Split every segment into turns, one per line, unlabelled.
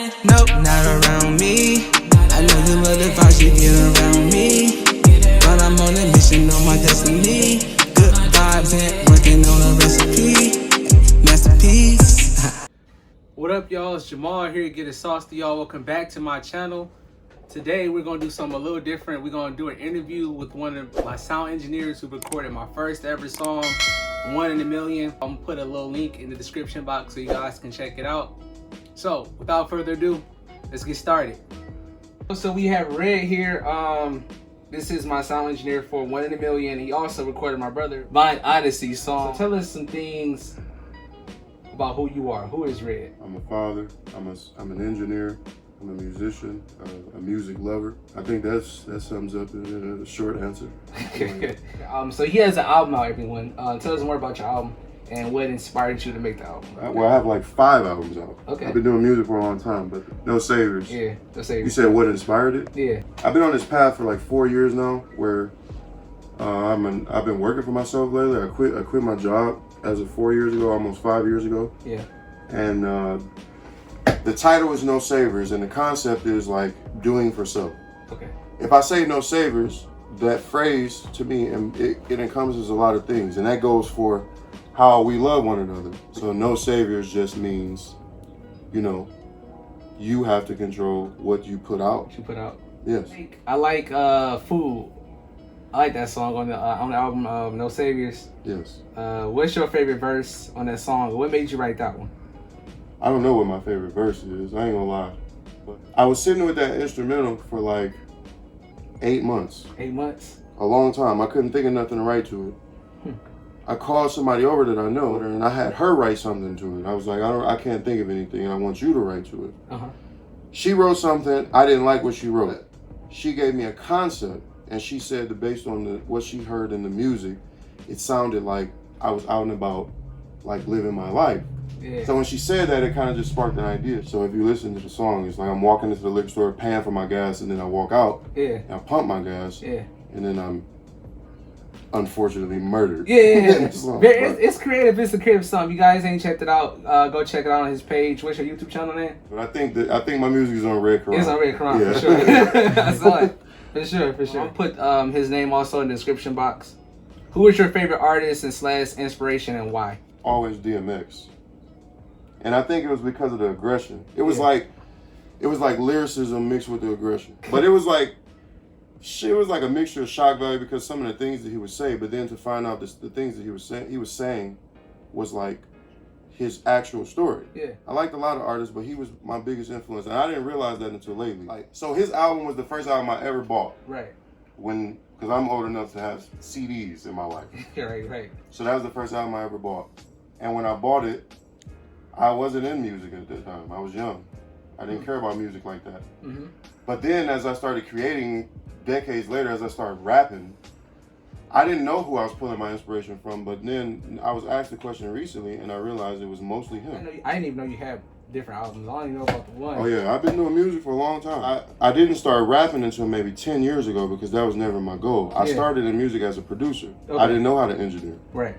Nope, not around me. I know you love the vibes you get around me, but I'm on a mission on my destiny. Good vibes and working on a recipe. Masterpiece.
What up, y'all? It's Jamal here to get it sauce to y'all. Welcome back to my channel. Today we're gonna do something a little different. We're gonna do an interview with one of my sound engineers who recorded my first ever song, 1 in a Million. I'm gonna put a little link in the description box so you guys can check it out. So without further ado, let's get started. So we have Red here. This is my sound engineer for 1 in a Million. He also recorded my brother Odessey song. So tell us some things about who you are. Who is Red?
I'm a father. I'm an engineer. I'm a musician, a music lover. I think that sums up in a short answer.
So he has an album out, everyone. Tell us more about your album and what inspired you to make the album.
Well, I have like 5 albums out.
Okay.
I've been doing music for a long time, but No Saviors.
Yeah, No Saviors.
You said what inspired it?
Yeah.
I've been on this path for like 4 years now, where I've been working for myself lately. I quit my job as of 4 years ago, almost 5 years ago.
Yeah.
And the title is No Savers, and the concept is like doing for self.
Okay.
If I say no savers, that phrase to me, it encompasses a lot of things, and that goes for how we love one another. So no saviors just means, you have to control what you put out.
What you put out.
Yes.
I like Food. I like that song on the album No Saviors.
Yes.
What's your favorite verse on that song? What made you write that one?
I don't know what my favorite verse is. I ain't gonna lie. But I was sitting with that instrumental for like 8 months.
8 months?
A long time. I couldn't think of nothing to write to it. I called somebody over that I know, and I had her write something to it. I was like, I can't think of anything, and I want you to write to it.
Uh-huh.
She wrote something. I didn't like what she wrote. She gave me a concept, and she said that based on what she heard in the music, it sounded like I was out and about, like living my life.
Yeah.
So when she said that, it kind of just sparked an idea. So if you listen to the song, it's like I'm walking into the liquor store, paying for my gas, and then I walk out.
Yeah.
And I pump my gas.
Yeah.
And then I'm unfortunately murdered.
Yeah. It's creative. It's a creative song. You guys ain't checked it out, go check it out on his page. What's your YouTube channel name?
But I think my music is on Red Charon.
It's on Red Charon,
yeah.
for sure. I saw it. For sure. I'll put his name also in the description box. Who is your favorite artist and / inspiration, and why?
Always DMX. And I think it was because of the aggression. It was like lyricism mixed with the aggression. But it was like a mixture of shock value because some of the things that he would say, but then to find out the things that he was saying was like his actual story.
Yeah.
I liked a lot of artists, but he was my biggest influence, and I didn't realize that until lately. So his album was the first album I ever bought.
Right.
Because I'm old enough to have CDs in my life.
Right.
So that was the first album I ever bought. And when I bought it, I wasn't in music at that time. I was young. I didn't care about music like that.
Mm-hmm.
But then as I started creating, decades later, as I started rapping, I didn't know who I was pulling my inspiration from, but then I was asked the question recently, and I realized it was mostly him.
I didn't even know you had different albums. I don't even know about the one.
Oh yeah, I've been doing music for a long time. I didn't start rapping until maybe 10 years ago because that was never my goal. I started in music as a producer.
Okay.
I didn't know how to engineer.
Right.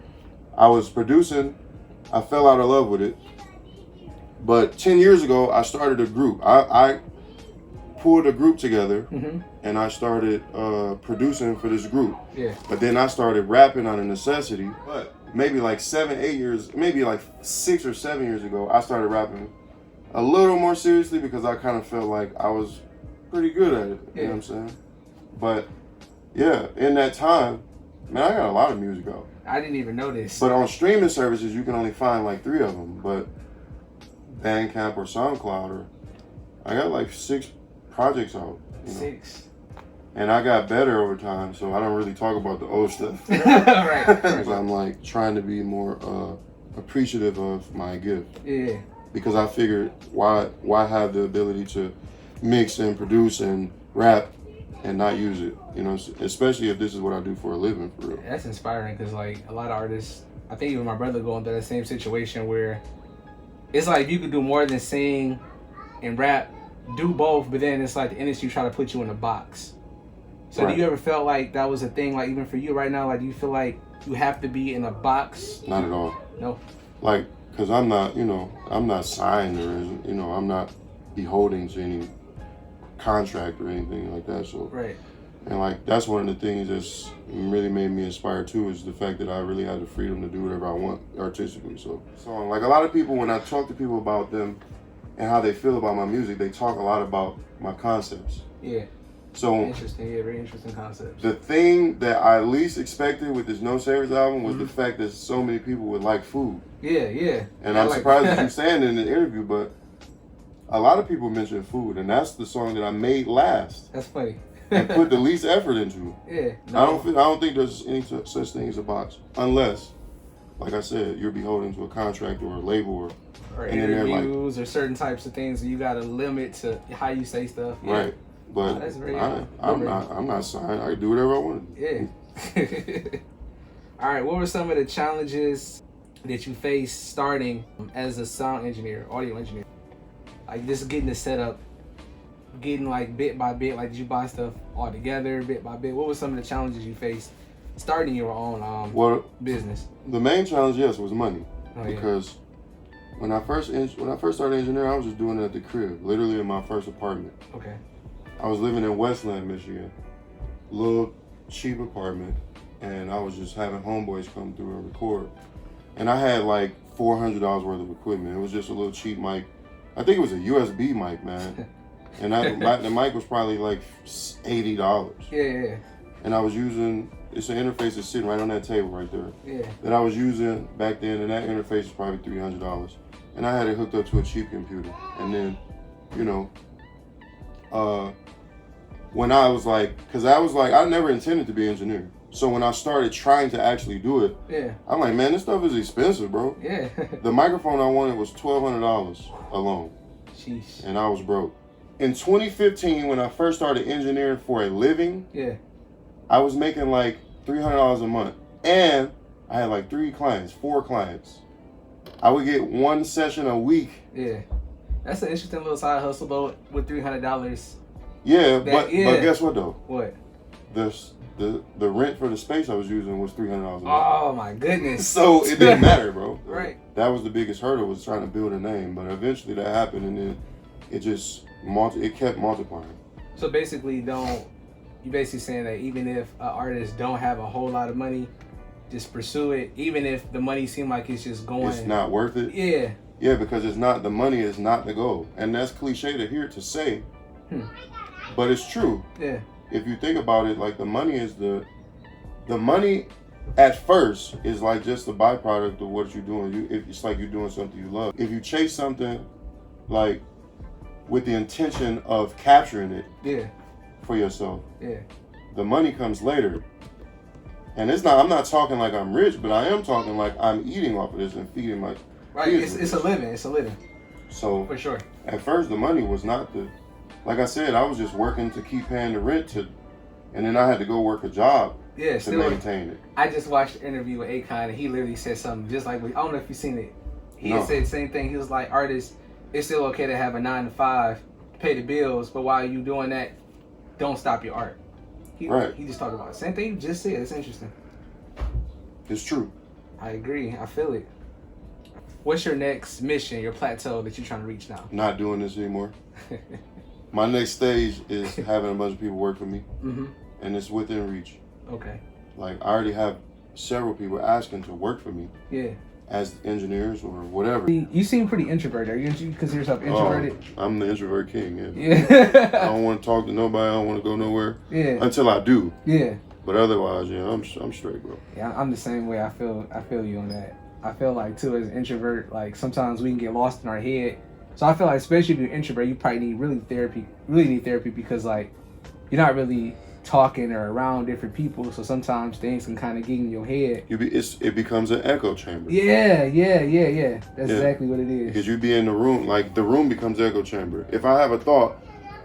I was producing. I fell out of love with it. But 10 years ago, I started a group. I pulled a group together, and I started producing for this group.
Yeah.
But then I started rapping out of necessity. But maybe like 7, 8 years, maybe like 6 or 7 years ago, I started rapping a little more seriously because I kind of felt like I was pretty good at it. You know what I'm saying? But yeah, in that time, man, I got a lot of music out.
I didn't even know this.
But on streaming services, you can only find like 3 of them. But Bandcamp or SoundCloud, or I got like 6 projects out.
6.
And I got better over time, so I don't really talk about the old stuff.
Right.
Because I'm like trying to be more appreciative of my gift.
Yeah.
Because I figured why have the ability to mix and produce and rap and not use it, especially if this is what I do for a living, for real.
That's inspiring because like a lot of artists, I think even my brother going through that same situation where it's like you could do more than sing and rap, do both, but then it's like the industry try to put you in a box. So
Right.
Do you ever felt like that was a thing, like even for you right now, like do you feel like you have to be in a box?
Not at all.
No.
Like, because I'm not, I'm not signed or, I'm not beholden to any contract or anything like that. So
Right.
and like that's one of the things that's really made me inspired too, is the fact that I really had the freedom to do whatever I want artistically. So like a lot of people, when I talk to people about them and how they feel about my music, they talk a lot about my concepts.
Yeah.
So
Interesting. Yeah, very interesting concepts.
the thing that I least expected with this No Savers album was the fact that so many people would like food.
Yeah, yeah.
And
Yeah,
I'm
like-
surprised that you saying it in the interview, but a lot of people mention food, and that's the song that I made last
That's funny.
and put the least effort into.
Yeah.
I don't think there's any such thing as a box, unless, like I said, you're beholden to a contract or a label
or
and then they're like-
interviews or certain types of things, and you got to limit to how you say stuff. Yeah.
right. But
that's very
I'm not signed. I can do whatever I want to do.
Yeah. All right. What were some of the challenges that you faced starting as a sound engineer, audio engineer? Like just getting the setup, getting like bit by bit. Like did you buy stuff all together, bit by bit? What were some of the challenges you faced starting your own
Well,
business?
the main challenge, yes, was money.
Oh, yeah.
Because when I first started engineering, I was just doing it at the crib, literally in my first apartment.
Okay.
I was living in Westland, Michigan, little cheap apartment, and I was just having homeboys come through and record. And I had like $400 worth of equipment. It was just a little cheap mic. I think it was a USB mic, man. And the mic was probably like $80.
Yeah.
And I was using, it's an interface that's sitting right on that table right there.
Yeah.
That I was using back then, and that interface was probably $300. And I had it hooked up to a cheap computer. And then, you know, when I was like, because I never intended to be an engineer. So when I started trying to actually do it,
Yeah.
I'm like, man, this stuff is expensive, bro.
Yeah.
The microphone I wanted was $1,200 alone,
Sheesh.
and I was broke. In 2015, when I first started engineering for a living,
Yeah.
I was making like $300 a month, and I had like 4 clients. I would get 1 session a week.
Yeah. That's an interesting little side hustle though, with $300.
Yeah, but guess what though?
What?
The rent for the space I was using was $300 a month.
Oh my goodness.
So it didn't matter, bro.
Right.
That was the biggest hurdle, was trying to build a name. But eventually that happened, and then it just it kept multiplying.
So basically, you basically saying that even if an artist don't have a whole lot of money, just pursue it, even if the money seem like it's just going.
It's not worth it.
Yeah.
Yeah, because the money is not the goal, and that's cliche to hear to say, but it's true.
Yeah.
If you think about it, like the money is the money at first is like just a byproduct of what you're doing. It's like you're doing something you love. If you chase something like with the intention of capturing it
Yeah.
for yourself,
Yeah.
the money comes later. And I'm not talking like I'm rich, but I am talking like I'm eating off of this and feeding my
Right.
kids.
It's a living. It's a living.
So
For sure.
at first the money was not like I said, I was just working to keep paying the rent and then I had to go work a job
Yeah.
to
Still.
maintain it.
I just watched an interview with Akon, and he literally said something just like, I don't know if you've seen it. He had said the same thing. He was like, artists, it's still okay to have a 9 to 5 to pay the bills, but while you doing that, don't stop your art.
Right.
He just talked about it. Same thing you just said. It's interesting.
It's true.
I agree. I feel it. What's your next mission, your plateau that you're trying to reach now?
Not doing this anymore. My next stage is having a bunch of people work for me, and it's within reach.
Okay.
Like I already have several people asking to work for me.
Yeah.
As engineers or whatever.
You seem pretty introverted. Are you consider yourself introverted?
I'm the introvert king. Yeah.
Yeah.
I don't want to talk to nobody. I don't want to go nowhere.
Yeah.
Until I do.
Yeah.
But otherwise, yeah, I'm straight, bro.
Yeah, I'm the same way. I feel you on that. I feel like too, as an introvert, like sometimes we can get lost in our head. So I feel like, especially if you're an introvert, you probably need really need therapy because like you're not really talking or around different people. So sometimes things can kind of get in your head.
It becomes an echo chamber.
Yeah. That's exactly what it is.
Because you be in the room, like the room becomes echo chamber. If I have a thought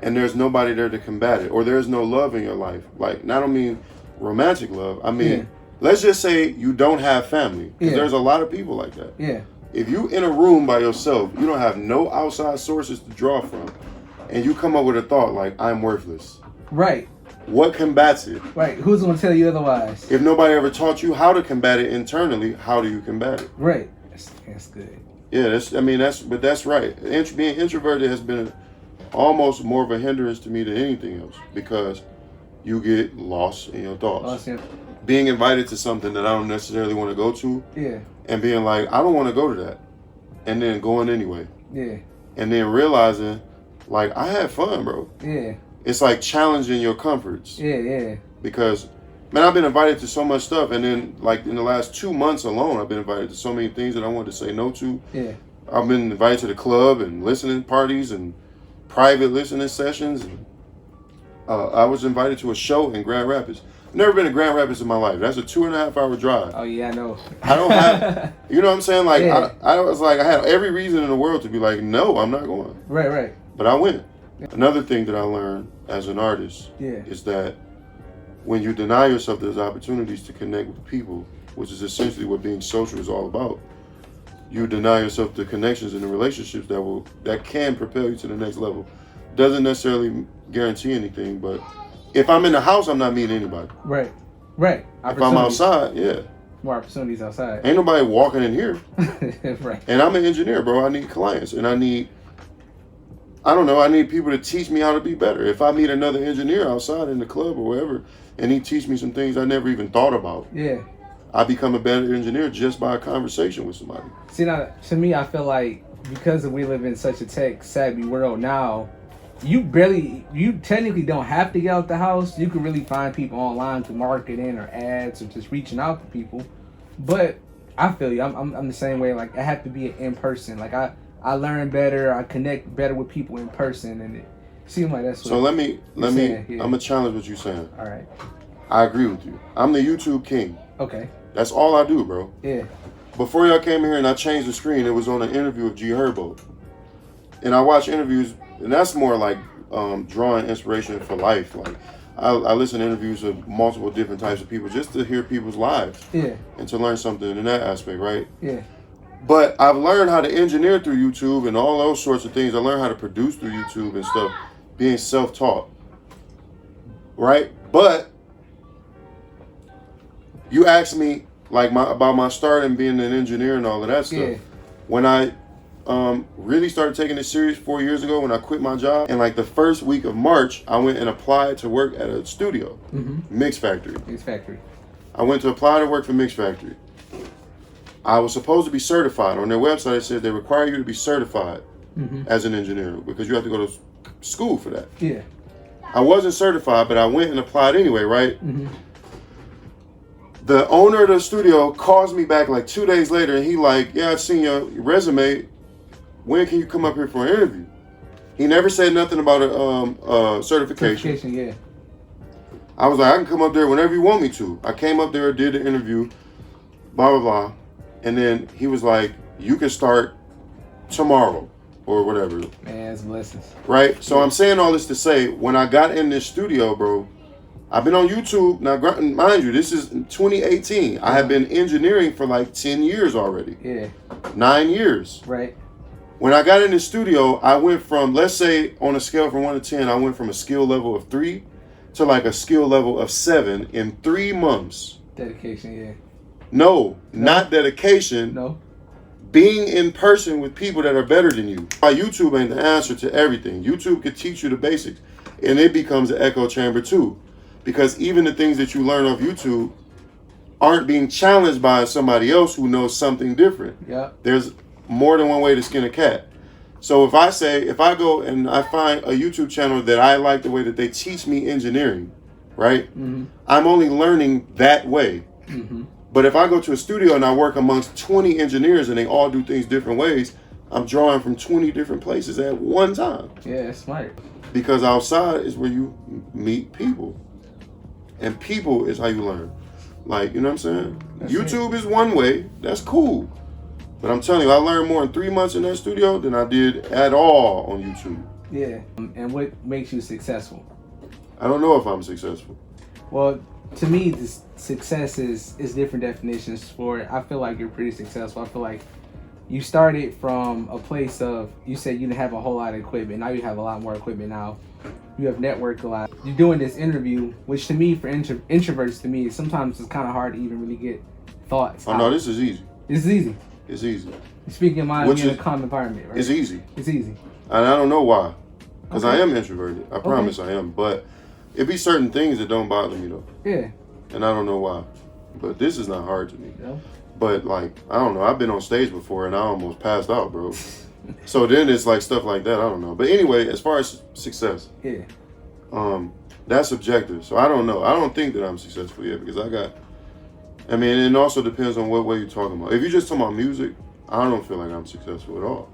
and there's nobody there to combat it, or there's no love in your life, like, and I don't mean romantic love. I mean, let's just say you don't have family. Because there's a lot of people like that.
Yeah.
If you in a room by yourself, you don't have no outside sources to draw from, and you come up with a thought like, I'm worthless.
Right.
What combats it?
Right. Who's going to tell you otherwise?
If nobody ever taught you how to combat it internally, how do you combat it?
Right. That's good.
Yeah, that's right. Being introverted has been almost more of a hindrance to me than anything else, because you get lost in your thoughts. Being invited to something that I don't necessarily want to go to, and being like, I don't want to go to that, and then going anyway, and then realizing, like, I had fun, bro. It's like challenging your comforts. Because, man, I've been invited to so much stuff, and then, like, in the last 2 months alone, I've been invited to so many things that I wanted to say no to. I've been invited to the club and listening parties and private listening sessions. And, I was invited to a show in Grand Rapids. I've never been to Grand Rapids in my life. That's a 2.5-hour drive.
Oh, yeah, I know.
I don't have, you know what I'm saying? Like, I was like, I had every reason in the world to be like, no, I'm not going.
Right.
But I went. Another thing that I learned as an artist is that when you deny yourself those opportunities to connect with people, which is essentially what being social is all about, you deny yourself the connections and the relationships that can propel you to the next level. Doesn't necessarily guarantee anything, but if I'm in the house, I'm not meeting anybody. Right.
If
I'm outside,
more opportunities outside.
Ain't nobody walking in here.
Right.
And I'm an engineer, bro. I need clients, and I need people to teach me how to be better. If I meet another engineer outside in the club or wherever, and he teach me some things I never even thought about, I become a better engineer just by a conversation with somebody.
See, now, to me, I feel like because we live in such a tech-savvy world now, you technically don't have to get out the house. You can really find people online through marketing or ads or just reaching out to people. But I feel you. I'm the same way. Like, I have to be in person. Like, I learn better. I connect better with people in person, and it seems like that's what.
So let me. I'm gonna challenge what you're saying.
All right.
I agree with you. I'm the YouTube king.
Okay.
That's all I do, bro.
Yeah.
Before y'all came here and I changed the screen, it was on an interview with G Herbo, and I watch interviews, and that's more like drawing inspiration for life. Like, I listen to interviews of multiple different types of people just to hear people's lives. And to learn something in that aspect, right? But I've learned how to engineer through YouTube and all those sorts of things. I learned how to produce through YouTube and stuff, being self-taught, right? But you asked me like about my start and being an engineer and all of that stuff. When I really started taking it serious 4 years ago, when I quit my job, and like the first week of March, I went and applied to work at a studio, Mix Factory. I went to apply to work for Mix Factory. I was supposed to be certified. On their website, it said they require you to be certified as an engineer because you have to go to school for that. I wasn't certified, but I went and applied anyway, right? The owner of the studio calls me back like 2 days later, and he like, yeah, I've seen your resume. When can you come up here for an interview? He never said nothing about a certification. I was like, I can come up there whenever you want me to. I came up there, did the interview, blah, blah, blah. And then he was like, you can start tomorrow or whatever.
Man, it's blessings.
Right? So I'm saying all this to say, when I got in this studio, bro, I've been on YouTube. Now, mind you, this is 2018. I have been engineering for like 10 years already. 9 years.
Right.
When I got in the studio, I went from, let's say on a scale from 1 to 10, I went from a skill level of 3 to like a skill level of 7 in 3 months.
Dedication,
No, not dedication.
No.
Being in person with people that are better than you. YouTube ain't the answer to everything. YouTube could teach you the basics, and it becomes an echo chamber too. Because even the things that you learn off YouTube aren't being challenged by somebody else who knows something different. There's more than one way to skin a cat. So if I go and I find a YouTube channel that I like the way that they teach me engineering, right? I'm only learning that way. But if I go to a studio and I work amongst 20 engineers and they all do things different ways, I'm drawing from 20 different places at one time.
That's smart.
Because outside is where you meet people. And people is how you learn. Like, you know what I'm saying? YouTube is one way. That's cool. But I'm telling you, I learned more in 3 months in that studio than I did at all on YouTube.
And what makes you successful?
I don't know if I'm successful.
Well, to me, this success is different definitions for it. I feel like you're pretty successful. I feel like you started from a place of, you said you didn't have a whole lot of equipment. Now you have a lot more equipment now. You have networked a lot. You're doing this interview, which to me, for introverts, to me, sometimes it's kind of hard to even really get thoughts.
Oh, no, this is easy.
This is easy.
It's easy.
Speaking of mind, you're in a calm environment, right?
It's easy.
It's easy.
And I don't know why. Because I am introverted. I promise I am. But it be certain things that don't bother me though.
Yeah.
And I don't know why. But this is not hard to me.
No.
But like, I don't know. I've been on stage before and I almost passed out, bro. So then it's like stuff like that. I don't know. But anyway, as far as success, that's subjective. So I don't know. I don't think that I'm successful yet because it also depends on what way you're talking about. If you're just talking about music, I don't feel like I'm successful at all.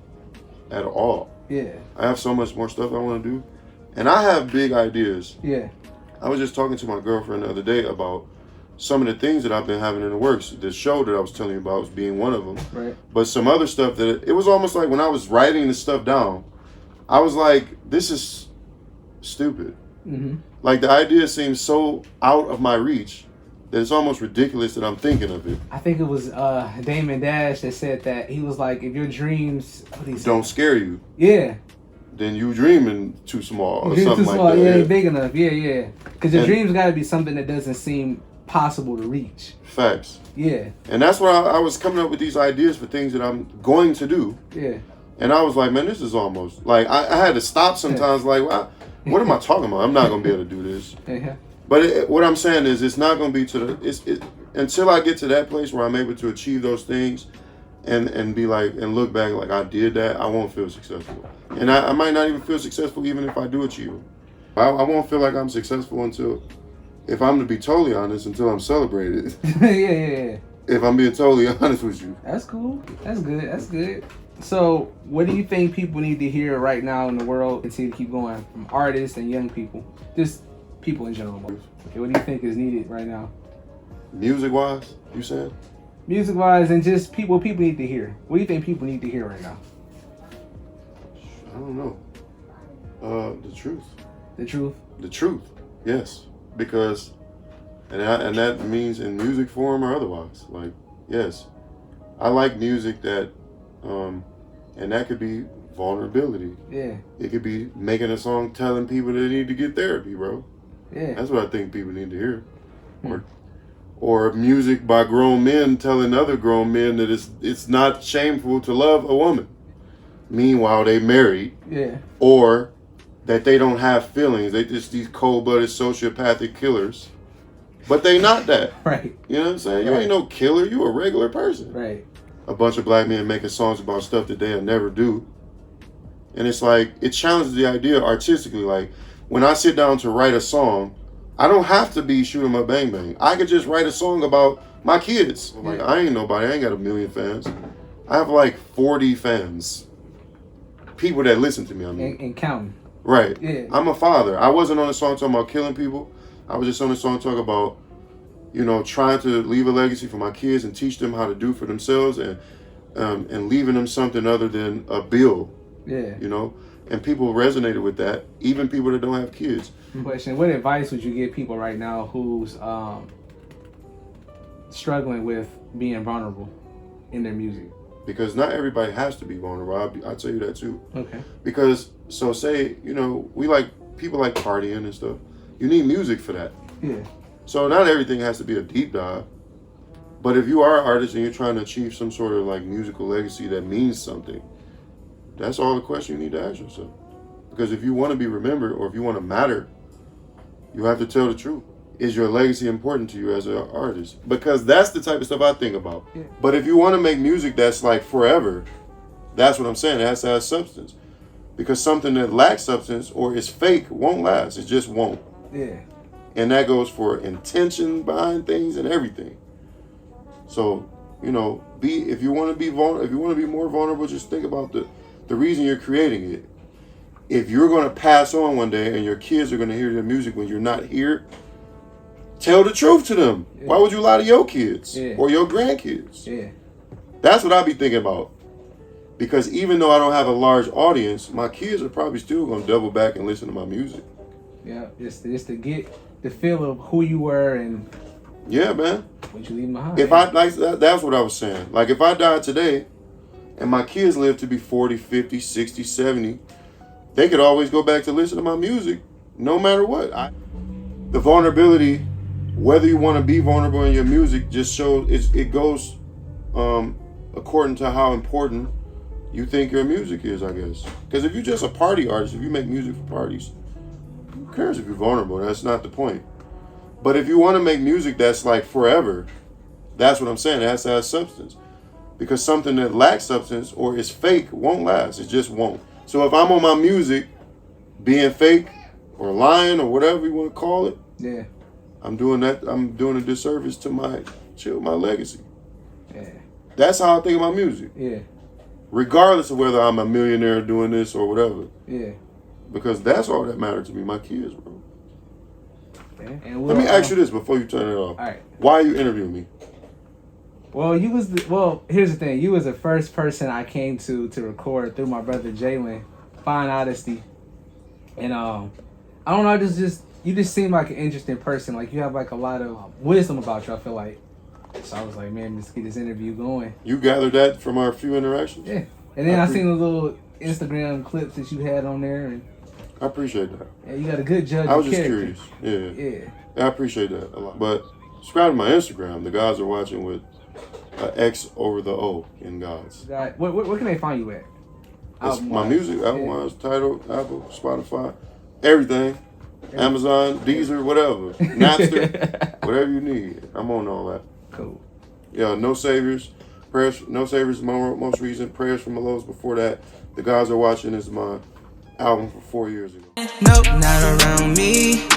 At all.
Yeah.
I have so much more stuff I want to do. And I have big ideas.
Yeah.
I was just talking to my girlfriend the other day about some of the things that I've been having in the works. The show that I was telling you about was being one of them.
Right.
But some other stuff that it was almost like when I was writing this stuff down, I was like, this is stupid. Mm-hmm. Like the idea seems so out of my reach that it's almost ridiculous that I'm thinking of it.
I think it was Damon Dash that said that. He was like, if your dreams
don't scare you.
Yeah.
Then you dreaming too small or something
too small.
like that.
Yeah, ain't big enough. Yeah. Because your dreams got to be something that doesn't seem possible to reach.
Facts.
Yeah. And
that's why I was coming up with these ideas for things that I'm going to do.
Yeah.
And I was like, man, this is almost like I had to stop sometimes. Like, what am I talking about? I'm not gonna be able to do this.
Yeah.
But what I'm saying is, it's not gonna be until I get to that place where I'm able to achieve those things, and be like and look back like I did that. I won't feel successful, and I might not even feel successful even if I do achieve them. I won't feel like I'm successful until, if I'm to be totally honest, until I'm celebrated.
Yeah.
If I'm being totally honest with you.
That's cool. That's good. So, what do you think people need to hear right now in the world to keep going, from artists and young people, just people in general? Okay, what do you think is needed right now?
Music-wise, you said?
Music-wise, and just people need to hear. What do you think people need to hear right now?
I don't know. The truth.
The truth? The truth,
yes. Because, and that means in music form or otherwise. Like, yes. I like music that, and that could be vulnerability.
Yeah.
It could be making a song telling people they need to get therapy, bro.
Yeah.
That's what I think people need to hear. Or music by grown men telling other grown men that it's not shameful to love a woman. Meanwhile, they married.
Yeah.
Or that they don't have feelings. They just these cold-blooded sociopathic killers. But they not that.
Right.
You know what I'm saying? You ain't no killer. You a regular person.
Right.
A bunch of black men making songs about stuff that they'll never do. And it's like, it challenges the idea artistically. Like, when I sit down to write a song, I don't have to be Shoot 'em up bang bang. I could just write a song about my kids. Like, I ain't nobody. I ain't got 1 million fans. I have like 40 fans. People that listen to me, I mean.
And counting.
Right.
Yeah.
I'm a father. I wasn't on a song talking about killing people. I was just on a song talking about, trying to leave a legacy for my kids and teach them how to do for themselves and leaving them something other than a bill.
Yeah.
And people resonated with that, even people that don't have kids.
Question: what advice would you give people right now who's struggling with being vulnerable in their music?
Because not everybody has to be vulnerable. I'll tell you that too.
Okay.
Because, so say, people like partying and stuff. You need music for that.
Yeah.
So not everything has to be a deep dive. But if you are an artist and you're trying to achieve some sort of like musical legacy that means something, that's all the question you need to ask yourself. Because if you want to be remembered or if you want to matter, you have to tell the truth. Is your legacy important to you as an artist? Because that's the type of stuff I think about. Yeah. But if you want to make music that's like forever, that's what I'm saying. It has to have substance. Because something that lacks substance or is fake won't last. It just won't.
Yeah.
And that goes for intention behind things and everything. So, if you want to be more vulnerable, just think about the reason you're creating it. If you're going to pass on one day and your kids are going to hear your music when you're not here, tell the truth to them. Yeah. Why would you lie to your kids or your grandkids?
Yeah.
That's what I be thinking about. Because even though I don't have a large audience, my kids are probably still going to double back and listen to my music.
Yeah, just to get the feel of who you were and
man.
what you leave behind.
That's what I was saying. Like if I died today and my kids live to be 40, 50, 60, 70, they could always go back to listen to my music no matter what. The vulnerability, whether you want to be vulnerable in your music, just shows it goes according to how important you think your music is, I guess. Because if you're just a party artist, if you make music for parties, who cares if you're vulnerable? That's not the point. But if you want to make music that's like forever, that's what I'm saying. It has to have substance. Because something that lacks substance or is fake won't last. It just won't. So if I'm on my music being fake or lying or whatever you want to call it,
yeah,
I'm doing that. I'm doing a disservice to my legacy.
yeah,
That's how I think about music.
yeah,
Regardless of whether I'm a millionaire doing this or whatever.
yeah.
Because that's all that matters to me, my kids, bro.
Yeah. And
Let me ask you this before you turn it off.
All right.
Why are you interviewing me?
Well, here's the thing. You was the first person I came to record through my brother Jalen, Fine Odessey. And I don't know, you just seem like an interesting person. Like you have like a lot of wisdom about you, I feel like. So I was like, man, let's get this interview going.
You gathered that from our few interactions?
Yeah. And then I seen the little Instagram clips that you had on there, and
I appreciate that.
yeah, you got a good judge.
I was
of
just
character.
curious. Yeah.
Yeah.
I appreciate that a lot. But subscribe to my Instagram. The guys are watching with X over the O in God's.
Where can they find you at?
It's my music, album-wise, Tidal, Apple, Spotify, everything. Amazon, Deezer, whatever. Napster, whatever you need. I'm on all that.
Cool.
Yeah, No Saviors. No Saviors is my most recent. Prayers from the Lows before that. The Guys Are Watching is my album from 4 years ago.
Nope, not around me.